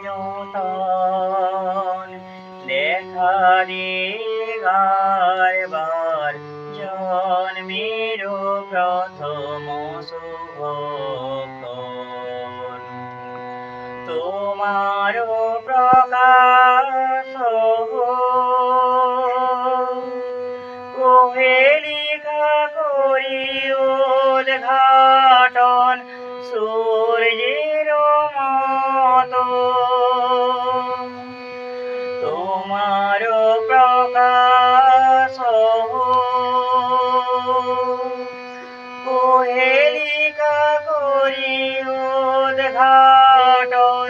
নূতন দেখা দিগারবার জন্মের প্রথম শুভক্ষণ তোমার প্রকাশ কোহেলিকা করি উদ্ঘাটন সূর্যের মতো তোমার প্রকাশ কোহেলিকা করি উদ্ঘাটন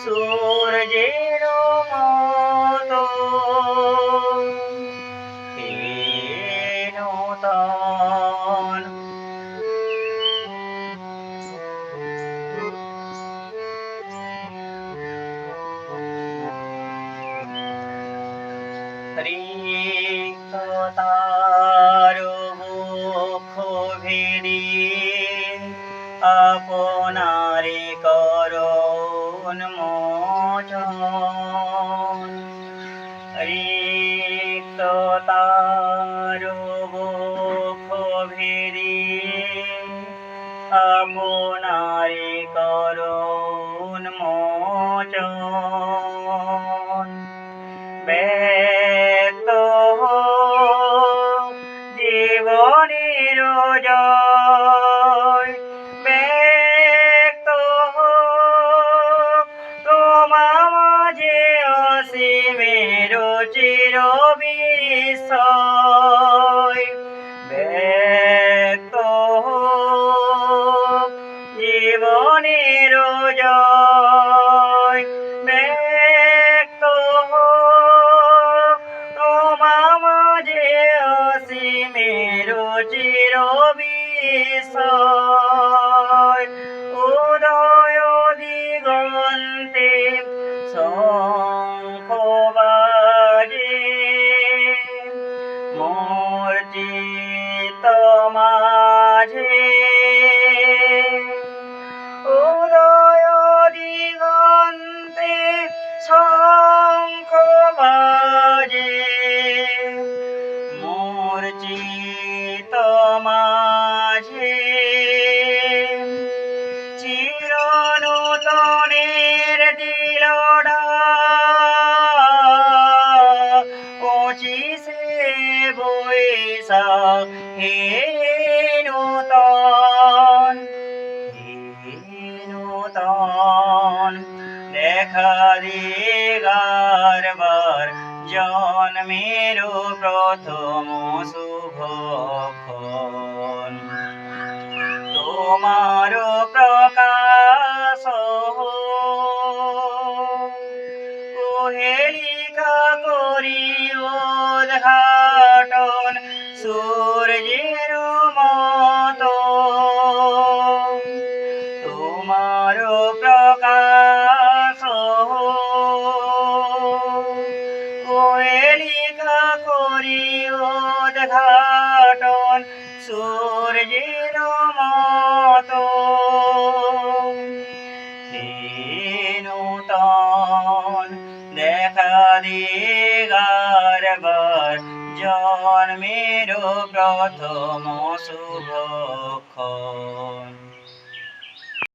সূর্যের মতো নূতন রিক্ততার মুখ ভেদি আপনারে করুণ মোচন রিক্ততার মুখ ভেদি আপনারে করুণ মোচন ব্যক্ত জীবনের জয় ব্যক্ত তোমা মাঝে অসীমের চির বিস্ময় ব্যক্ত জীবনের জয় ব্যক্ত তোমা মাঝে অসীমের চির বিস্ময় উদয় দিগন্তে শঙ্খ বাজে মোর চিত্ত মাঝে উদয় দিগন্তে শঙ্খ বাজে মোর চিত্ত মাঝে চির নূতনের দিলডা পঁচিশে বৈশাখ হে নূতন দেখা দিগারবার জন্মের প্রথম শুভক্ষণ তোমার প্রকাশ কোহেলিকা করি উদ্ঘাটন সূর্যের মতো তোমার প্রকাশ কোহেলিকা করি উদ্ঘাটন সূর্যের মতো নূতন দেখা দিগারবার জন্মের প্রথম শুভক্ষণ।